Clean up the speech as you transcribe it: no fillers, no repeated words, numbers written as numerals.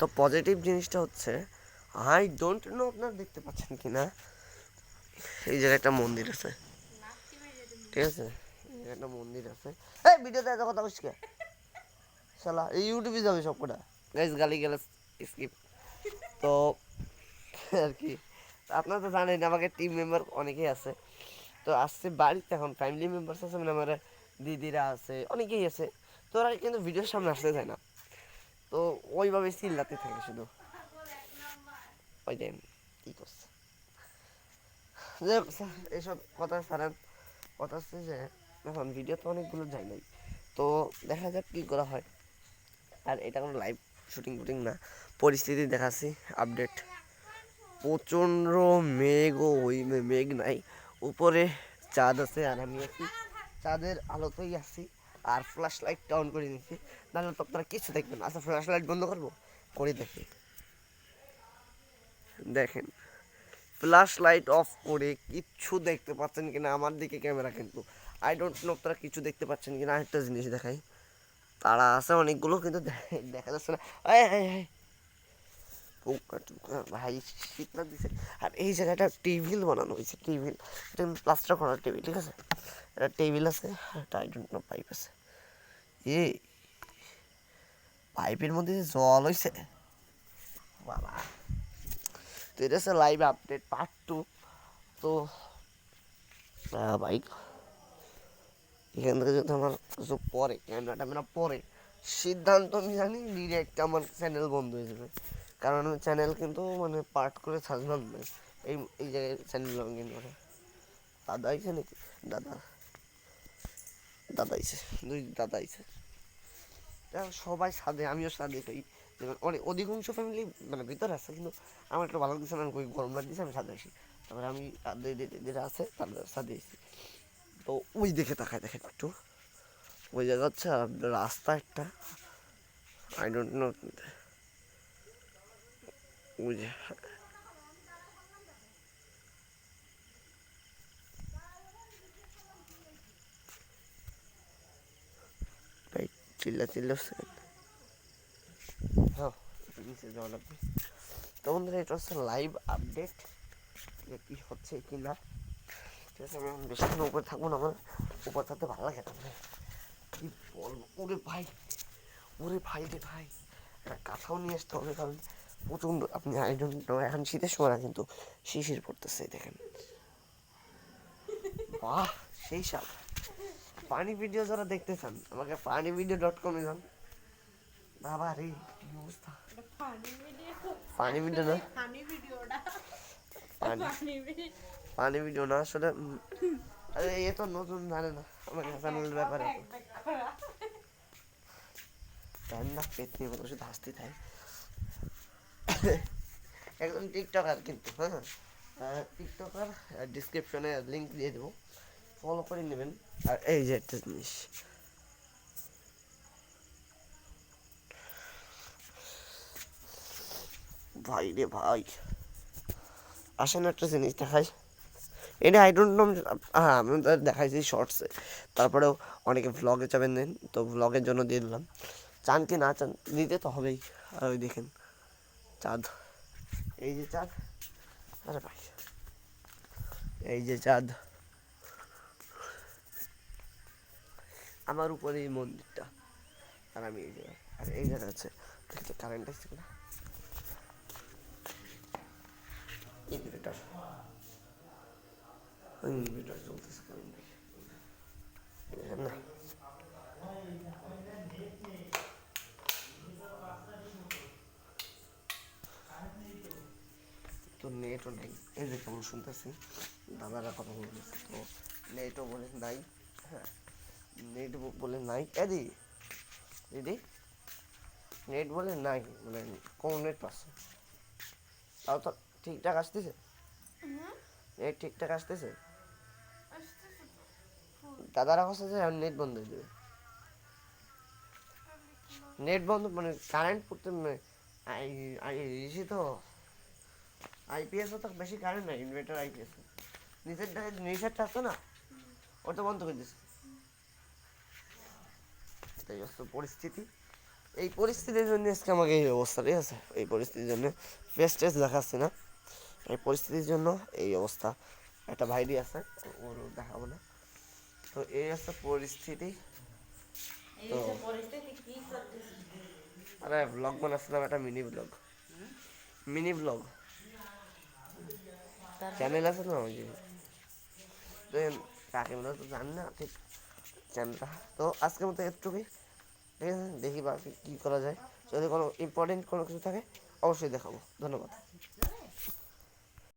তো পজিটিভ জিনিসটা হচ্ছে আই ডোন্ট নো আপনারা দেখতে পাচ্ছেন কি না, এই জায়গায় একটা মন্দির আছে, ঠিক আছে, এই জায়গায় একটা মন্দির আছে। এই ভিডিওতে এত কথা বলছিস কে শালা, এই ইউটিউবে যাবে সব কটা গাইস, গালি গালাজ স্কিপ। তো আর কি, আপনারা তো জানেন আমাকে টিম মেম্বার অনেকেই আছে, তো আসছে বাড়িতে, এখন ফ্যামিলি মেম্বার্স আছে, মানে আমার দিদিরা আছে, অনেকেই আছে, তো ওরা কিন্তু ভিডিওর সামনে আসতে চায় না, তো ওইভাবে চিল্লাতে থাকে শুধু, ওই টাইম কী করছে যে এইসব কথা ছাড়েন। কথা হচ্ছে যে এখন ভিডিও তো অনেকগুলো যায় নাই, তো দেখা যাক কী করা হয়। আর এটা কোনো লাইভ শুটিং ফুটিং না, পরিস্থিতি দেখাচ্ছি আপডেট। প্রচণ্ড মেঘ, ও ওই মেঘ নাই, উপরে চাঁদ আছে আর আমি আছি চাঁদের আলোতেই আছি, আর ফ্ল্যাশ লাইটটা অন করে নিচ্ছি, নাহলে তো আপনারা কিছু দেখবেন। আচ্ছা ফ্ল্যাশ লাইট বন্ধ করবো, করে দেখি, দেখেন ফ্ল্যাশ লাইট অফ করে কিচ্ছু দেখতে পাচ্ছেন কিনা, আমার দিকে ক্যামেরা কিন্তু, আই ডোন্ট নো আপনারা কিছু দেখতে পাচ্ছেন কিনা। আরেকটা জিনিস দেখাই, তারা আছে অনেকগুলো কিন্তু দেখা যাচ্ছে না, পোকা টোকা ভাই শীত লাগতেছে। আর এই জায়গাটা টেবিল বানানো হয়েছে, টেবিল, এটা প্লাস্টার করা টেবিল, ঠিক আছে, একটা টেবিল আছে, একটা আই ডোন্ট নো পাইপ আছে, এ পাইপের মধ্যে যে জল হয়েছে বাবা। তো এটা হচ্ছে লাইভ আপডেট পার্ট 2। তো বাইক এখান থেকে যদি আমার কিছু পরে ক্যামেরা পরে সিদ্ধান্ত আমি জানি ডিরেক্ট আমার চ্যানেল বন্ধ হয়ে যাবে, কারণ আমি চ্যানেল কিন্তু মানে পার্ট করে ছাড়লাম না, এই এই জায়গায় চ্যানেল লঙ্গিন করে। দাদা আইছে নাকি, দাদা দাদা আইছে, দুই দাদা আইছে, সবাই সাদে, আমিও সাদে খাই, অনেক অধিকাংশ ফ্যামিলি মানে ভিতরে আছে, কিন্তু আমার একটু ভালো লাগছে না, আমি গরম লাগতেছে, আমি সাদে আসি, তারপরে আমি যেটা আছে তাদের সাদে আসি। তো ওই দেখে তাকায় দেখেন একটু, ওই জায়গা হচ্ছে রাস্তা একটা, আই ডোন্ট নো, ওই যে ভাই চিল্লা চিল্লা হ্যাঁ নিচে যাওয়া লাগবে। তো বন্ধুরা এটা হচ্ছে লাইভ আপডেট, কী হচ্ছে কি না, ঠিক আছে। আমি এখন বেশিক্ষণ উপরে থাকবো না, আমার উপর থাকতে ভালো লাগে না, কি বলবো, ওরে ভাই রে ভাই, একটা কাঁথাও নিয়ে আসতে হবে, কারণ প্রচণ্ড, আপনি আই ডোন্ট নো, এখন শীতের সময় না কিন্তু শিশির পড়তেছে, দেখেন বাহ সেই সাপ। পানি ভিডিও যারা দেখতে চান আমাকে panivideo.com-এ যান। বাবা রে কি অবস্থা, পানি ভিডিও না, পানি ভিডিও না আসলে, আরে এ তো নতুন জানে না আমার চ্যানেলের ব্যাপারে, জান না পেট নিয়ে বসে হাসতে থাকে, একজন টিকটকার কিন্তু, হ্যাঁ টিকটকার, ডিসক্রিপশনে লিঙ্ক দিয়ে দেবো, ফলো করে নেবেন। আর এই যে একটা জিনিস, ভাই রে ভাই, আসেন একটা জিনিস দেখাই, এটা আই ডোন্ট নো, হ্যাঁ আমি দেখাইছি শর্টসে, তারপরেও অনেকে ভ্লগে চাবেন দেন, তো ভ্লগের জন্য দিয়ে দিলাম, চান কি না চান দিতে তো হবেই। আর ওই দেখেন চাঁদ, এই যে চাঁদ, আরে ভাই এই যে চাঁদ, আমার উপরে এই মন্দিরটা, আর আমি এই জায়গায়, আর এই জায়গা আছে, কারেন্ট আসছে না, ইনভার্টার, ইনভার্টার চলতেছে, কারেন্ট দেখেন না, তো নেটও নাই, এই যে কেমন শুনতেছি দাদারা কথা বলতেছে, তো নেটও বলে নাই, হ্যাঁ নেট বলে নাই, এদি দিদি নেট বলে নাই, মানে কোন নেট পাচ্ছে, তাও তো ঠিকঠাক আসতেছে, নেট ঠিকঠাক আসতেছে, দাদারা কথা যে নেট বন্ধ হয়ে যাবে, নেট বন্ধ মানে কারেন্ট পড়তে, মানে ইসি তো আইপিএসও তো বেশি কারেন্ট নাই, ইনভার্টার আইপিএস নিচেরটা আছে না, ওটা বন্ধ করে দিচ্ছে, তাই হচ্ছে পরিস্থিতি। এই পরিস্থিতির জন্য আজকে আমাকে এই অবস্থা, ঠিক আছে? এই পরিস্থিতির জন্য ফেস টেস দেখাচ্ছি না, এই পরিস্থিতির জন্য এই অবস্থা। একটা ভাইডি আছে, ওর দেখাবো না। তো এই আছে পরিস্থিতি। তো আরে ব্লগ বানাচ্ছিলাম, একটা mini blog, mini blog channel আছে না ওই যে, কাকিমরা তো জানি না ঠিক চ্যানেলটা। তো আজকের মতো একটুকুই, ঠিক আছে? দেখি বাকি কী করা যায়। যদি কোনো ইম্পর্টেন্ট কোনো কিছু থাকে অবশ্যই দেখাবো। ধন্যবাদ।